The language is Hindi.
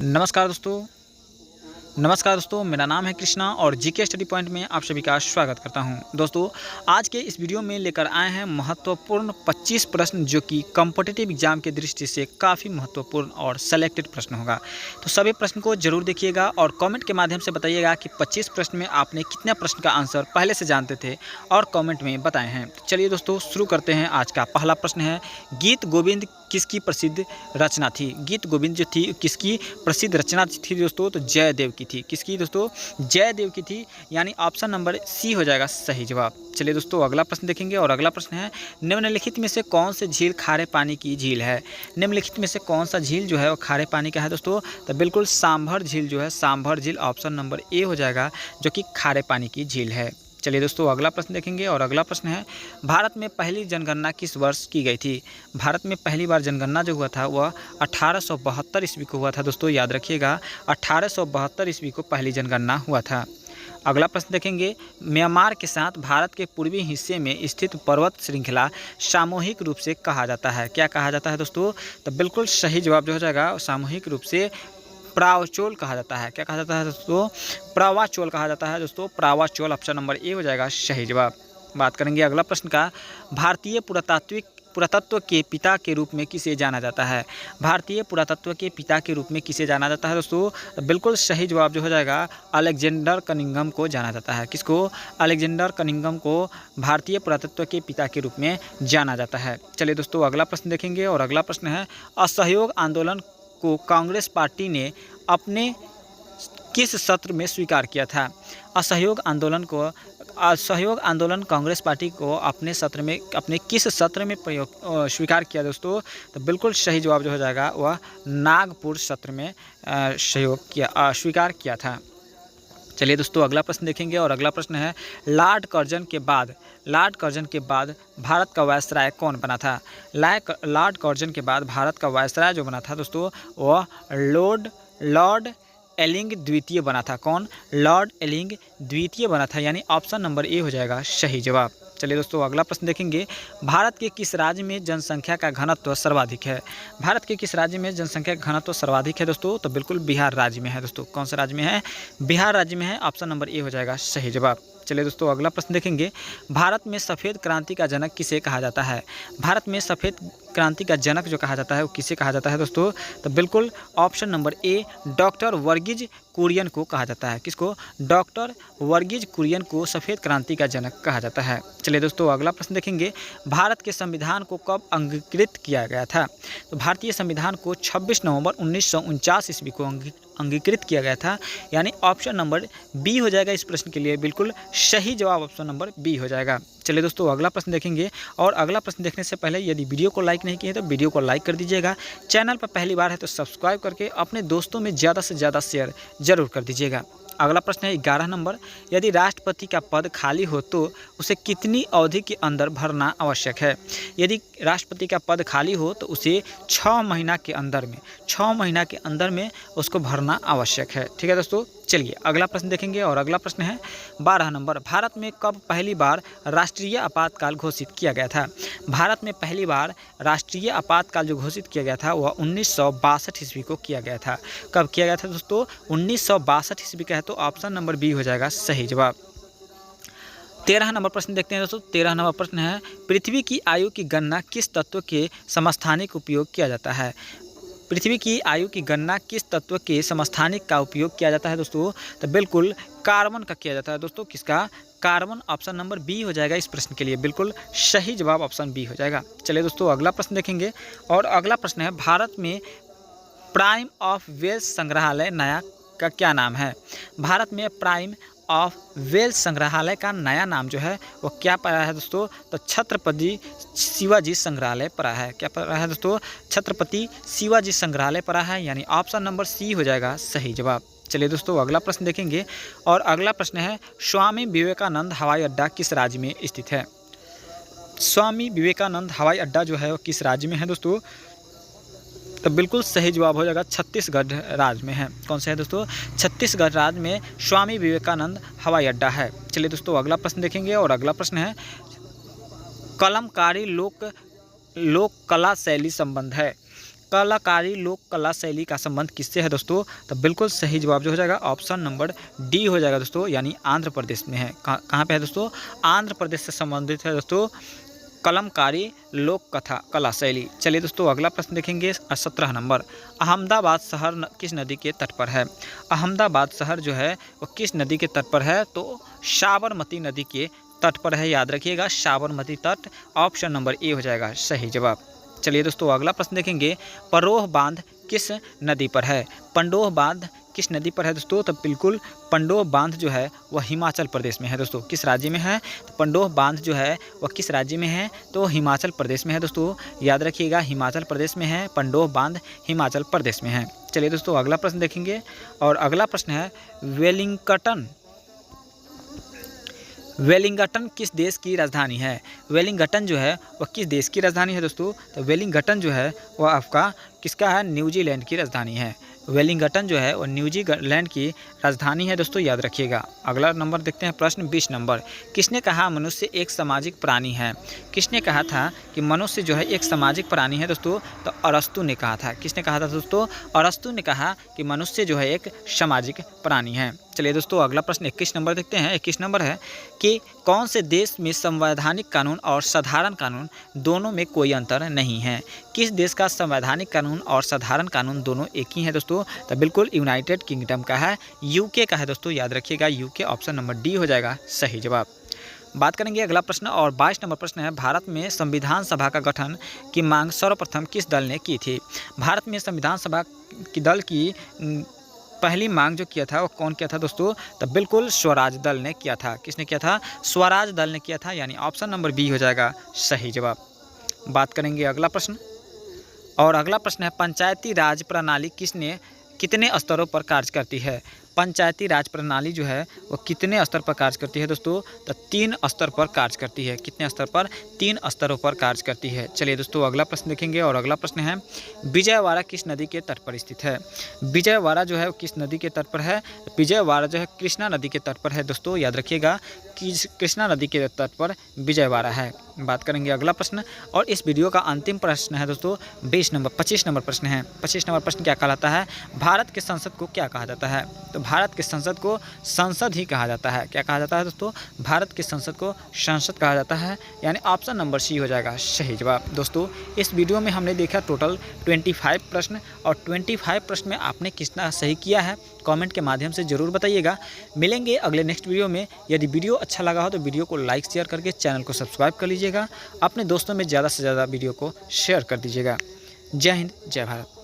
नमस्कार दोस्तों, मेरा नाम है कृष्णा और जीके स्टडी पॉइंट में आप सभी का स्वागत करता हूं। दोस्तों, आज के इस वीडियो में लेकर आए हैं महत्वपूर्ण 25 प्रश्न जो कि कॉम्पिटिटिव एग्जाम की दृष्टि से काफ़ी महत्वपूर्ण और सेलेक्टेड प्रश्न होगा। तो सभी प्रश्न को जरूर देखिएगा और कमेंट के माध्यम से बताइएगा कि 25 प्रश्न में आपने कितने प्रश्न का आंसर पहले से जानते थे और कॉमेंट में बताए हैं। तो चलिए दोस्तों, शुरू करते हैं। आज का पहला प्रश्न है, गीत गोविंद किसकी प्रसिद्ध रचना थी? गीत गोविंद जो थी किसकी प्रसिद्ध रचना थी दोस्तों? तो जयदेव की थी। किसकी दोस्तों? जयदेव की थी, यानी ऑप्शन नंबर सी हो जाएगा सही जवाब। चलिए दोस्तों, अगला प्रश्न देखेंगे और अगला प्रश्न है, निम्नलिखित में से कौन से झील खारे पानी की झील है? निम्नलिखित में से कौन सा झील जो है वो खारे पानी का है दोस्तों? तो बिल्कुल सांभर झील जो है, सांभर झील ऑप्शन नंबर ए हो जाएगा, जो कि खारे पानी की झील है। चलिए दोस्तों, अगला प्रश्न देखेंगे और अगला प्रश्न है, भारत में पहली जनगणना किस वर्ष की गई थी? भारत में पहली बार जनगणना जो हुआ था वह 1872 ईस्वी को हुआ था दोस्तों, याद रखिएगा 1872 ईस्वी को पहली जनगणना हुआ था। अगला प्रश्न देखेंगे, म्यांमार के साथ भारत के पूर्वी हिस्से में स्थित पर्वत श्रृंखला सामूहिक रूप से कहा जाता है? क्या कहा जाता है दोस्तों? तो बिल्कुल सही जवाब जो हो जाएगा, सामूहिक रूप से प्रावचोल कहा जाता है। क्या कहा जाता है दोस्तों? प्रावाचोल कहा जाता है दोस्तों, प्रावाचोल ऑप्शन नंबर ए हो जाएगा सही जवाब। बात करेंगे अगला प्रश्न का, भारतीय पुरातत्व के पिता के रूप में किसे जाना जाता है? भारतीय पुरातत्व के पिता के रूप में किसे जाना जाता है दोस्तों? बिल्कुल सही जवाब जो हो जाएगा, अलेक्जेंडर कनिंघम को जाना जाता है। किसको? अलेक्जेंडर कनिंघम को भारतीय पुरातत्व के पिता के रूप में जाना जाता है। चलिए दोस्तों, अगला प्रश्न देखेंगे और अगला प्रश्न है, असहयोग आंदोलन को कांग्रेस पार्टी ने अपने किस सत्र में स्वीकार किया था? असहयोग आंदोलन कांग्रेस पार्टी को अपने किस सत्र में स्वीकार किया दोस्तों? तो बिल्कुल सही जवाब जो हो जाएगा वह नागपुर सत्र में स्वीकार किया था। चलिए दोस्तों, अगला प्रश्न देखेंगे और अगला प्रश्न है, लॉर्ड कर्जन के बाद भारत का वायसराय कौन बना था? लॉर्ड कर्जन के बाद भारत का वायसराय जो बना था दोस्तों वह लॉर्ड एलिंग द्वितीय बना था। कौन? लॉर्ड एलिंग द्वितीय बना था, यानी ऑप्शन नंबर ए हो जाएगा सही जवाब। चलिए दोस्तों, अगला प्रश्न देखेंगे, भारत के किस राज्य में जनसंख्या का घनत्व सर्वाधिक है? भारत के किस राज्य में जनसंख्या का घनत्व सर्वाधिक है दोस्तों? तो बिल्कुल बिहार राज्य में है दोस्तों। कौन सा राज्य में है? बिहार राज्य में है, ऑप्शन नंबर ए हो जाएगा सही जवाब। चलिए दोस्तों, अगला प्रश्न देखेंगे, भारत में सफ़ेद क्रांति का जनक किसे कहा जाता है? भारत में सफ़ेद क्रांति का जनक जो कहा जाता है वो किसे कहा जाता है दोस्तों? तो बिल्कुल option number A, doctor Varghese Kurien को कहा जाता है। किसको? डॉक्टर वर्गीज कुरियन को सफ़ेद क्रांति का जनक कहा जाता है। चलिए दोस्तों, अगला प्रश्न देखेंगे, भारत के संविधान को कब अंगीकृत किया गया था? तो भारतीय संविधान को 26 नवंबर 1949 ईस्वी को अंगीकृत किया गया था, यानी ऑप्शन नंबर बी हो जाएगा इस प्रश्न के लिए। बिल्कुल सही जवाब ऑप्शन नंबर बी हो जाएगा। चलिए दोस्तों, अगला प्रश्न देखेंगे और अगला प्रश्न देखने से पहले यदि वीडियो को लाइक नहीं किए तो वीडियो को लाइक कर दीजिएगा। चैनल पर पहली बार है तो सब्सक्राइब करके अपने दोस्तों में ज़्यादा से ज़्यादा शेयर जरूर कर दीजिएगा। अगला प्रश्न है 11 नंबर, यदि राष्ट्रपति का पद खाली हो तो उसे कितनी अवधि के अंदर भरना आवश्यक है? यदि राष्ट्रपति का पद खाली हो तो उसे 6 महीना के अंदर में उसको भरना आवश्यक है। ठीक है दोस्तों, चलिए अगला प्रश्न देखेंगे और अगला प्रश्न है 12 नंबर, भारत में कब पहली बार राष्ट्रीय आपातकाल घोषित किया गया था? भारत में पहली बार राष्ट्रीय आपातकाल जो घोषित किया गया था वह 1962 ईस्वी को किया गया था। कब किया गया था दोस्तों? 1962 ईस्वी का है, तो ऑप्शन नंबर बी हो जाएगा सही जवाब। 13 नंबर प्रश्न देखते हैं दोस्तों। 13 नंबर प्रश्न है, पृथ्वी की आयु की गणना किस तत्व के समस्थानिक उपयोग किया जाता है? पृथ्वी की आयु की गणना किस तत्व के समस्थानिक का उपयोग किया जाता है दोस्तों? तो बिल्कुल कार्बन का किया जाता है दोस्तों। किसका? कार्बन, ऑप्शन नंबर बी हो जाएगा इस प्रश्न के लिए। बिल्कुल सही जवाब ऑप्शन बी हो जाएगा। चलिए दोस्तों, अगला प्रश्न देखेंगे और अगला प्रश्न है, भारत में प्राइम ऑफ वेल्स संग्रहालय नया का क्या नाम है? भारत में प्राइम ऑफ वेल्स संग्रहालय का नया नाम जो है वो क्या पड़ा है दोस्तों? तो छत्रपति शिवाजी संग्रहालय पड़ा है। क्या पड़ा है दोस्तों? छत्रपति शिवाजी संग्रहालय पड़ा है, यानी ऑप्शन नंबर सी हो जाएगा सही जवाब। चलिए दोस्तों, अगला प्रश्न देखेंगे और अगला प्रश्न है, स्वामी विवेकानंद हवाई अड्डा किस राज्य में स्थित है? स्वामी विवेकानंद हवाई अड्डा जो है वो किस राज्य में है दोस्तों? तो बिल्कुल सही जवाब हो जाएगा छत्तीसगढ़ राज्य में है। कौन सा है दोस्तों? छत्तीसगढ़ राज्य में स्वामी विवेकानंद हवाई अड्डा है। चलिए दोस्तों, अगला प्रश्न देखेंगे और अगला प्रश्न है, कलमकारी लोक कला शैली संबंध है। कलाकारी लोक कला शैली का संबंध किससे है दोस्तों? तो बिल्कुल सही जवाब जो हो जाएगा ऑप्शन नंबर डी हो जाएगा दोस्तों, यानी आंध्र प्रदेश में है। कहाँ पे है दोस्तों? आंध्र प्रदेश से संबंधित है दोस्तों कलमकारी लोक कथा कला शैली। चलिए दोस्तों अगला प्रश्न देखेंगे 17 नंबर। अहमदाबाद शहर किस नदी के तट पर है? अहमदाबाद शहर जो है वो किस नदी के तट पर है? तो साबरमती नदी के तट पर है, याद रखिएगा साबरमती तट, ऑप्शन नंबर ए हो जाएगा सही जवाब। चलिए दोस्तों अगला प्रश्न देखेंगे। परोह बांध किस नदी पर है? पंडोह बांध किस नदी पर है दोस्तों? तो बिल्कुल पंडोह बांध जो है वह हिमाचल प्रदेश में है दोस्तों। किस राज्य में है? तो पंडोह बांध जो है वह किस राज्य में है? तो हिमाचल प्रदेश में है दोस्तों, याद रखिएगा हिमाचल प्रदेश में है, पंडोह बांध हिमाचल प्रदेश में है। चलिए दोस्तों अगला प्रश्न देखेंगे और अगला प्रश्न है वेलिंगटन किस देश की राजधानी है? वेलिंगटन जो है वह किस देश की राजधानी है दोस्तों? तो वेलिंगटन जो है वह आपका किसका है? न्यूजीलैंड की राजधानी है। वेलिंगटन जो है वो न्यूजीलैंड की राजधानी है दोस्तों, याद रखिएगा। अगला नंबर देखते हैं प्रश्न 20 नंबर। किसने कहा मनुष्य एक सामाजिक प्राणी है? किसने कहा था कि मनुष्य जो है एक सामाजिक प्राणी है दोस्तों? तो अरस्तु ने कहा था। किसने कहा था दोस्तों? अरस्तु ने कहा कि मनुष्य जो है एक सामाजिक प्राणी है। चलिए दोस्तों अगला प्रश्न 21 नंबर देखते हैं। 21 नंबर है कि कौन से देश में संवैधानिक कानून और साधारण कानून दोनों में कोई अंतर नहीं है? किस देश का संवैधानिक कानून और साधारण कानून दोनों एक ही है दोस्तों? तो बिल्कुल यूनाइटेड किंगडम का है, यूके का है दोस्तों, याद रखिएगा यूके, ऑप्शन नंबर डी हो जाएगा सही जवाब। बात करेंगे अगला प्रश्न और 22 नंबर प्रश्न है। भारत में संविधान सभा का गठन की मांग सर्वप्रथम किस दल ने की थी? भारत में संविधान सभा की दल की पहली मांग जो किया था वो कौन किया था दोस्तों? तो बिल्कुल स्वराज दल ने किया था। किसने किया था? स्वराज दल ने किया था, यानी ऑप्शन नंबर बी हो जाएगा सही जवाब। बात करेंगे अगला प्रश्न और अगला प्रश्न है पंचायती राज प्रणाली कितने स्तरों पर कार्य करती है? पंचायती राज प्रणाली जो है वो कितने स्तर पर कार्य करती है दोस्तों? तो 3 स्तर पर कार्य करती है। कितने स्तर पर? 3 स्तरों पर कार्य करती है। चलिए दोस्तों अगला प्रश्न देखेंगे और अगला प्रश्न है विजयवाड़ा किस नदी के तट पर स्थित है? विजयवाड़ा जो है वो किस नदी के तट पर है? विजयवाड़ा जो है कृष्णा नदी के तट पर है दोस्तों, याद रखिएगा कि कृष्णा नदी के तट पर विजयवाड़ा है। बात करेंगे अगला प्रश्न और इस वीडियो का अंतिम प्रश्न है दोस्तों 25 नंबर प्रश्न है। 25 नंबर प्रश्न क्या कहलाता है? भारत के संसद को क्या कहा जाता है? तो भारत के संसद को संसद ही कहा जाता है। क्या कहा जाता है दोस्तों? भारत के संसद को संसद कहा जाता है, यानी ऑप्शन नंबर सी हो जाएगा सही जवाब। दोस्तों इस वीडियो में हमने देखा टोटल 25 प्रश्न और 25 प्रश्न में आपने कितना सही किया है कमेंट के माध्यम से ज़रूर बताइएगा। मिलेंगे अगले नेक्स्ट वीडियो में। यदि वीडियो अच्छा लगा हो तो वीडियो को लाइक शेयर करके चैनल को सब्सक्राइब कर लीजिएगा। अपने दोस्तों में ज़्यादा से ज़्यादा वीडियो को शेयर कर दीजिएगा। जय हिंद, जय भारत।